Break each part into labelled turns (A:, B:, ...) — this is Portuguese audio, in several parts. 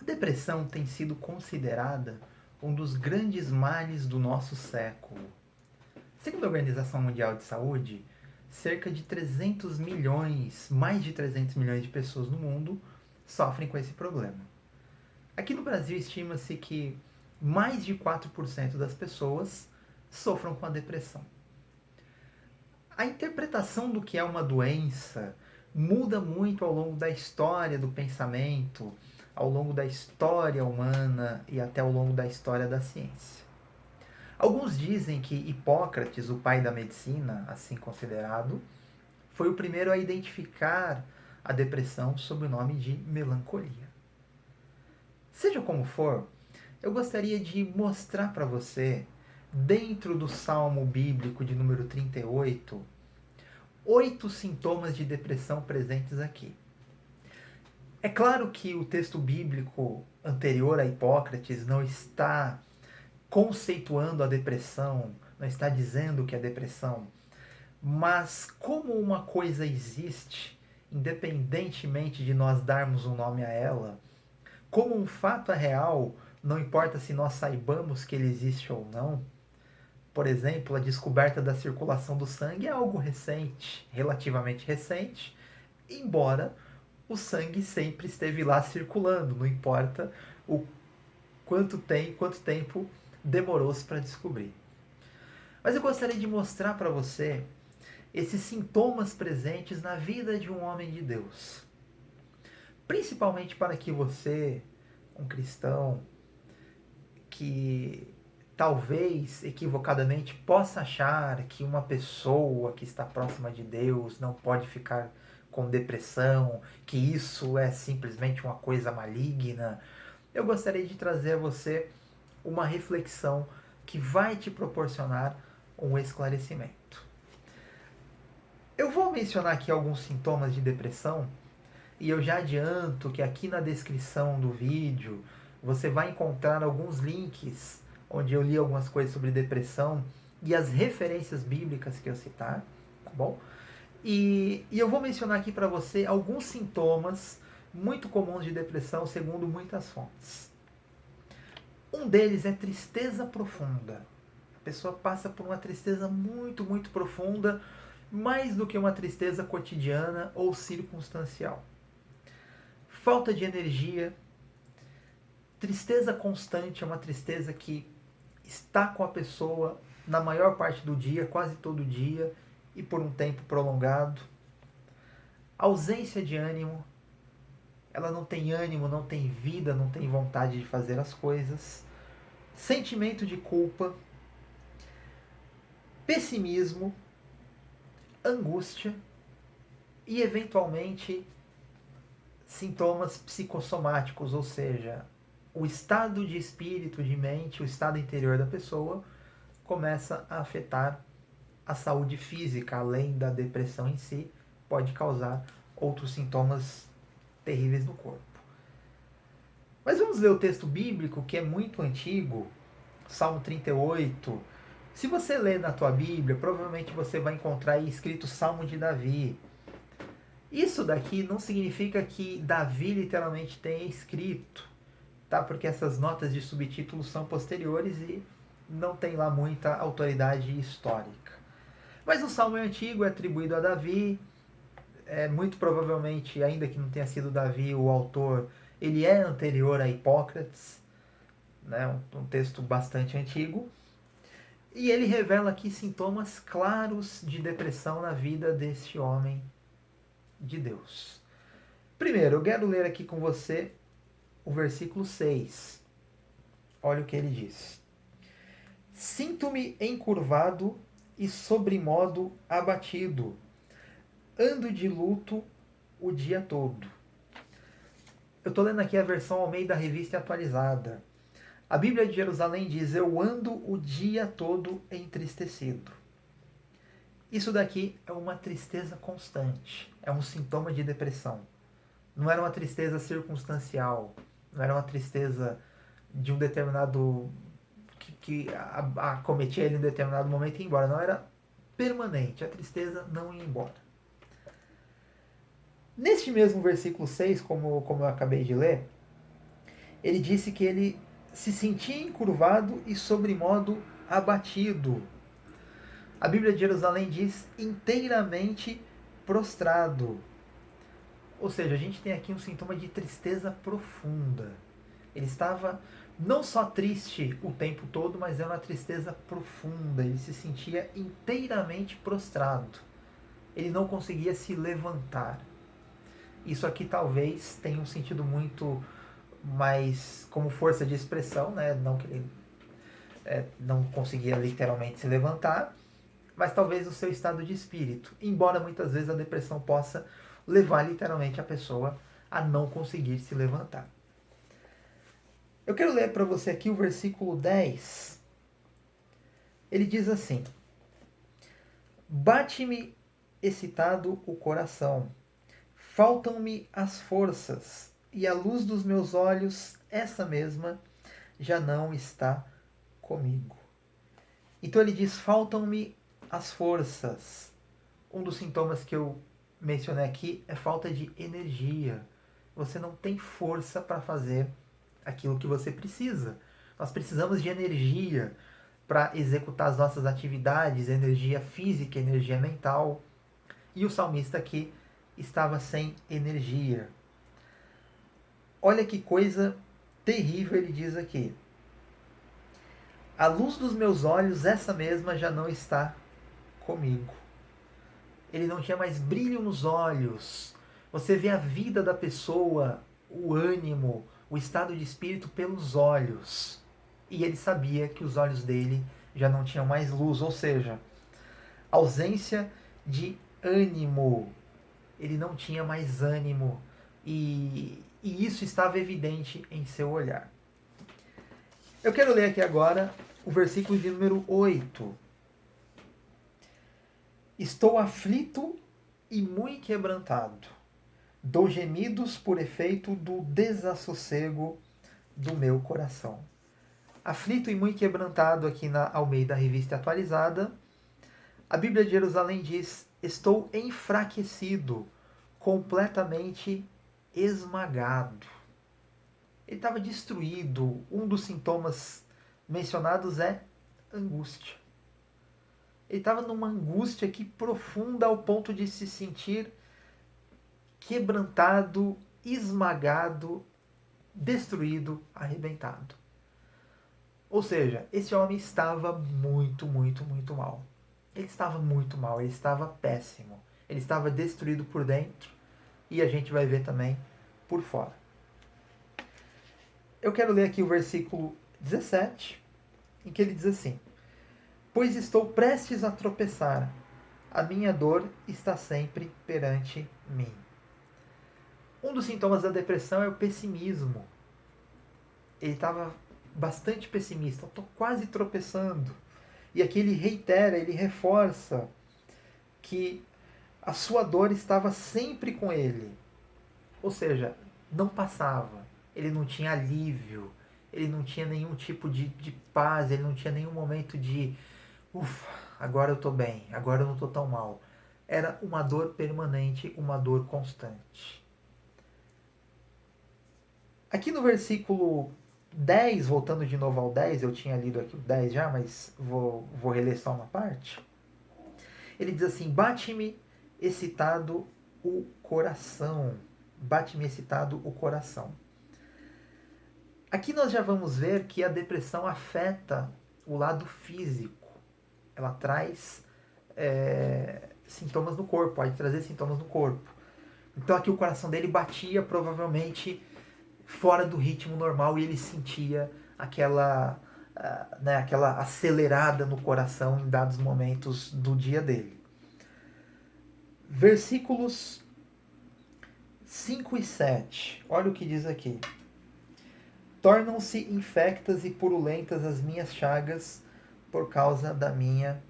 A: Depressão tem sido considerada um dos grandes males do nosso século. Segundo a Organização Mundial de Saúde, cerca de 300 milhões, mais de 300 milhões de pessoas no mundo sofrem com esse problema. Aqui no Brasil, estima-se que mais de 4% das pessoas sofram com a depressão. A interpretação do que é uma doença muda muito ao longo da história do pensamento, ao longo da história humana e até ao longo da história da ciência. Alguns dizem que Hipócrates, o pai da medicina, assim considerado, foi o primeiro a identificar a depressão sob o nome de melancolia. Seja como for, eu gostaria de mostrar para você, dentro do Salmo bíblico de número 38, 8 sintomas de depressão presentes aqui. É claro que o texto bíblico anterior a Hipócrates não está conceituando a depressão, não está dizendo que é depressão, mas como uma coisa existe, independentemente de nós darmos um nome a ela, como um fato é real, não importa se nós saibamos que ele existe ou não. Por exemplo, a descoberta da circulação do sangue é algo recente, relativamente recente, embora o sangue sempre esteve lá circulando, não importa o quanto tempo demorou-se para descobrir. Mas eu gostaria de mostrar para você esses sintomas presentes na vida de um homem de Deus. Principalmente para que você, um cristão, que talvez equivocadamente possa achar que uma pessoa que está próxima de Deus não pode ficar com depressão, que isso é simplesmente uma coisa maligna, eu gostaria de trazer a você uma reflexão que vai te proporcionar um esclarecimento. Eu vou mencionar aqui alguns sintomas de depressão e eu já adianto que aqui na descrição do vídeo você vai encontrar alguns links onde eu li algumas coisas sobre depressão e as referências bíblicas que eu citar, tá bom? E eu vou mencionar aqui para você alguns sintomas muito comuns de depressão segundo muitas fontes. Um deles é tristeza profunda. A pessoa passa por uma tristeza muito, muito profunda, mais do que uma tristeza cotidiana ou circunstancial. Falta de energia, tristeza constante, é uma tristeza que está com a pessoa na maior parte do dia, quase todo dia, e por um tempo prolongado. Ausência de ânimo, ela não tem ânimo, não tem vida, não tem vontade de fazer as coisas. Sentimento de culpa, pessimismo, angústia e, eventualmente, sintomas psicossomáticos, ou seja, o estado de espírito, de mente, o estado interior da pessoa começa a afetar a saúde física, além da depressão em si, pode causar outros sintomas terríveis no corpo. Mas vamos ler o texto bíblico, que é muito antigo, Salmo 38. Se você ler na tua Bíblia, provavelmente você vai encontrar aí escrito Salmo de Davi. Isso daqui não significa que Davi literalmente tenha escrito, tá? Porque essas notas de subtítulos são posteriores e não tem lá muita autoridade histórica. Mas o salmo é antigo, é atribuído a Davi, muito provavelmente, ainda que não tenha sido Davi o autor, ele é anterior a Hipócrates, né? Um texto bastante antigo. E ele revela aqui sintomas claros de depressão na vida deste homem de Deus. Primeiro, eu quero ler aqui com você o versículo 6. Olha o que ele diz. Sinto-me encurvado e sobremodo abatido. Ando de luto o dia todo. Eu estou lendo aqui a versão Almeida Revista Atualizada. A Bíblia de Jerusalém diz, eu ando o dia todo entristecido. Isso daqui é uma tristeza constante, é um sintoma de depressão. Não era uma tristeza circunstancial, não era uma tristeza de um determinado que acometia ele em um determinado momento e ia embora. Não, era permanente, a tristeza não ia embora. Neste mesmo versículo 6, como eu acabei de ler, Ele disse que ele se sentia encurvado e sobremodo abatido. A Bíblia de Jerusalém diz inteiramente prostrado. Ou seja, a gente tem aqui um sintoma de tristeza profunda. Ele estava não só triste o tempo todo, mas era uma tristeza profunda. Ele se sentia inteiramente prostrado. Ele não conseguia se levantar. Isso aqui talvez tenha um sentido muito mais como força de expressão, né? Não que ele não conseguia literalmente se levantar, mas talvez o seu estado de espírito. Embora muitas vezes a depressão possa levar literalmente a pessoa a não conseguir se levantar. Eu quero ler para você aqui o versículo 10. Ele diz assim: Bate-me excitado o coração, faltam-me as forças, e a luz dos meus olhos, essa mesma, já não está comigo. Então ele diz: faltam-me as forças. Um dos sintomas que eu mencionei aqui é falta de energia. Você não tem força para fazer aquilo que você precisa. Nós precisamos de energia para executar as nossas atividades, energia física, energia mental. E o salmista aqui estava sem energia. Olha que coisa terrível ele diz aqui. A luz dos meus olhos, essa mesma, já não está comigo. Ele não tinha mais brilho nos olhos. Você vê a vida da pessoa, o ânimo, o estado de espírito pelos olhos. E ele sabia que os olhos dele já não tinham mais luz, ou seja, ausência de ânimo. Ele não tinha mais ânimo. E isso estava evidente em seu olhar. Eu quero ler aqui agora o versículo de número 8. Estou aflito e muito quebrantado. Dou gemidos por efeito do desassossego do meu coração. Aflito e muito quebrantado aqui na Almeida Revista Atualizada. A Bíblia de Jerusalém diz: estou enfraquecido, completamente esmagado. Ele estava destruído. Um dos sintomas mencionados é angústia. Ele estava numa angústia aqui profunda ao ponto de se sentir quebrantado, esmagado, destruído, arrebentado. Ou seja, esse homem estava muito, muito, muito mal. Ele estava muito mal, ele estava péssimo. Ele estava destruído por dentro e a gente vai ver também por fora. Eu quero ler aqui o versículo 17, em que ele diz assim: Pois estou prestes a tropeçar, a minha dor está sempre perante mim. Um dos sintomas da depressão é o pessimismo. Ele estava bastante pessimista. Estou quase tropeçando. E aqui ele reitera, ele reforça que a sua dor estava sempre com ele. Ou seja, não passava. Ele não tinha alívio. Ele não tinha nenhum tipo de paz. Ele não tinha nenhum momento de ufa, agora eu estou bem. Agora eu não estou tão mal. Era uma dor permanente, uma dor constante. Aqui no versículo 10, voltando de novo ao 10, eu tinha lido aqui o 10 já, mas vou reler só uma parte. Ele diz assim: Bate-me excitado o coração. Bate-me excitado o coração. Aqui nós já vamos ver que a depressão afeta o lado físico. Ela traz sintomas no corpo, pode trazer sintomas no corpo. Então aqui o coração dele batia provavelmente fora do ritmo normal e ele sentia aquela acelerada no coração em dados momentos do dia dele. Versículos 5 e 7. Olha o que diz aqui. Tornam-se infectas e purulentas as minhas chagas por causa da minha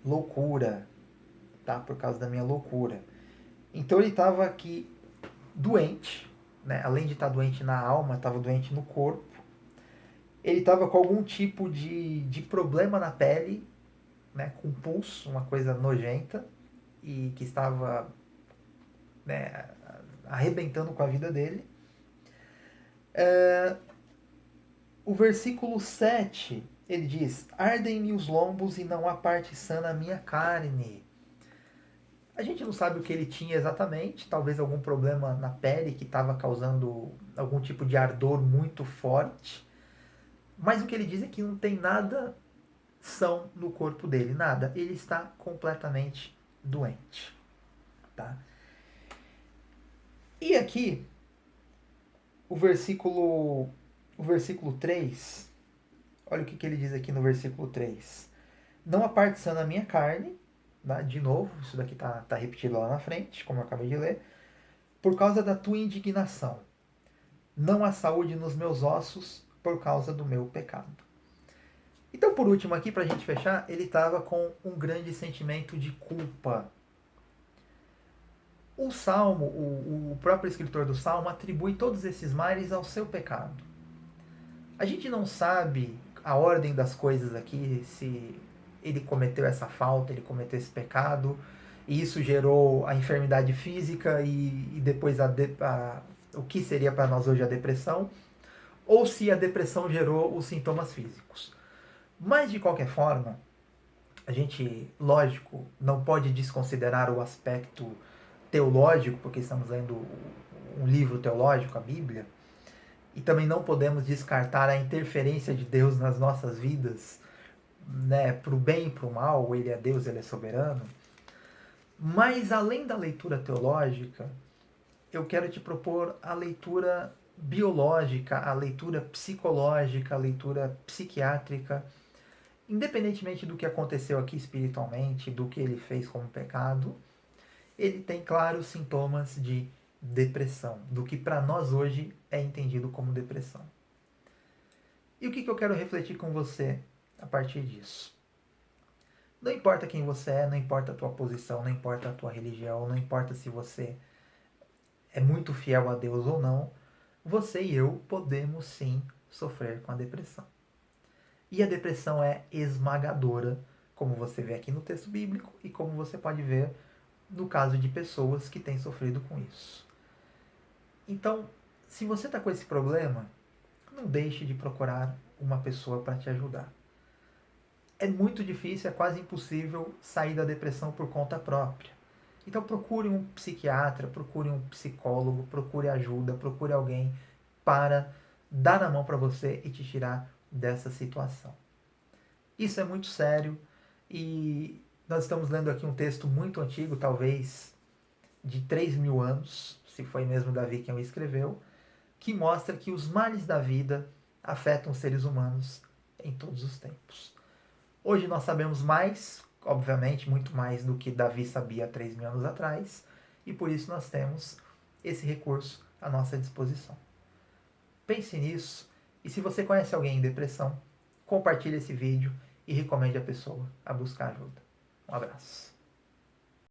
A: loucura. Tá? Por causa da minha loucura. Então ele estava aqui doente, né? Além de estar doente na alma, estava doente no corpo. Ele estava com algum tipo de problema na pele, né? Com pulso, uma coisa nojenta, e que estava, né, arrebentando com a vida dele. O versículo 7, ele diz: ardem-me os lombos e não há parte sã na minha carne. A gente não sabe o que ele tinha exatamente, talvez algum problema na pele que estava causando algum tipo de ardor muito forte. Mas o que ele diz é que não tem nada são no corpo dele, nada. Ele está completamente doente, tá? E aqui o versículo 3, olha o que ele diz aqui no versículo 3. Não há parte sã na minha carne, tá? De novo, isso daqui tá repetido lá na frente, como eu acabei de ler, por causa da tua indignação. Não há saúde nos meus ossos por causa do meu pecado. Então, por último aqui, para a gente fechar, ele estava com um grande sentimento de culpa. O Salmo, o próprio escritor do Salmo, atribui todos esses males ao seu pecado. A gente não sabe a ordem das coisas aqui, se ele cometeu essa falta, ele cometeu esse pecado, e isso gerou a enfermidade física e depois o que seria para nós hoje a depressão, ou se a depressão gerou os sintomas físicos. Mas, de qualquer forma, a gente, lógico, não pode desconsiderar o aspecto teológico, porque estamos lendo um livro teológico, a Bíblia, e também não podemos descartar a interferência de Deus nas nossas vidas, né, para o bem e para o mal. Ele é Deus, ele é soberano. Mas, além da leitura teológica, eu quero te propor a leitura biológica, a leitura psicológica, a leitura psiquiátrica. Independentemente do que aconteceu aqui espiritualmente, do que ele fez como pecado, ele tem claros sintomas de depressão, do que para nós hoje é entendido como depressão. E o que eu quero refletir com você a partir disso? Não importa quem você é, não importa a tua posição, não importa a tua religião, não importa se você é muito fiel a Deus ou não, você e eu podemos sim sofrer com a depressão. E a depressão é esmagadora, como você vê aqui no texto bíblico e como você pode ver no caso de pessoas que têm sofrido com isso. Então, se você está com esse problema, não deixe de procurar uma pessoa para te ajudar. É muito difícil, é quase impossível sair da depressão por conta própria. Então procure um psiquiatra, procure um psicólogo, procure ajuda, procure alguém para dar a mão para você e te tirar dessa situação. Isso é muito sério e nós estamos lendo aqui um texto muito antigo, talvez de 3.000 anos, se foi mesmo Davi quem o escreveu, que mostra que os males da vida afetam os seres humanos em todos os tempos. Hoje nós sabemos mais, obviamente, muito mais do que Davi sabia há 3.000 anos atrás, e por isso nós temos esse recurso à nossa disposição. Pense nisso, e se você conhece alguém em depressão, compartilhe esse vídeo e recomende a pessoa a buscar ajuda. Um abraço.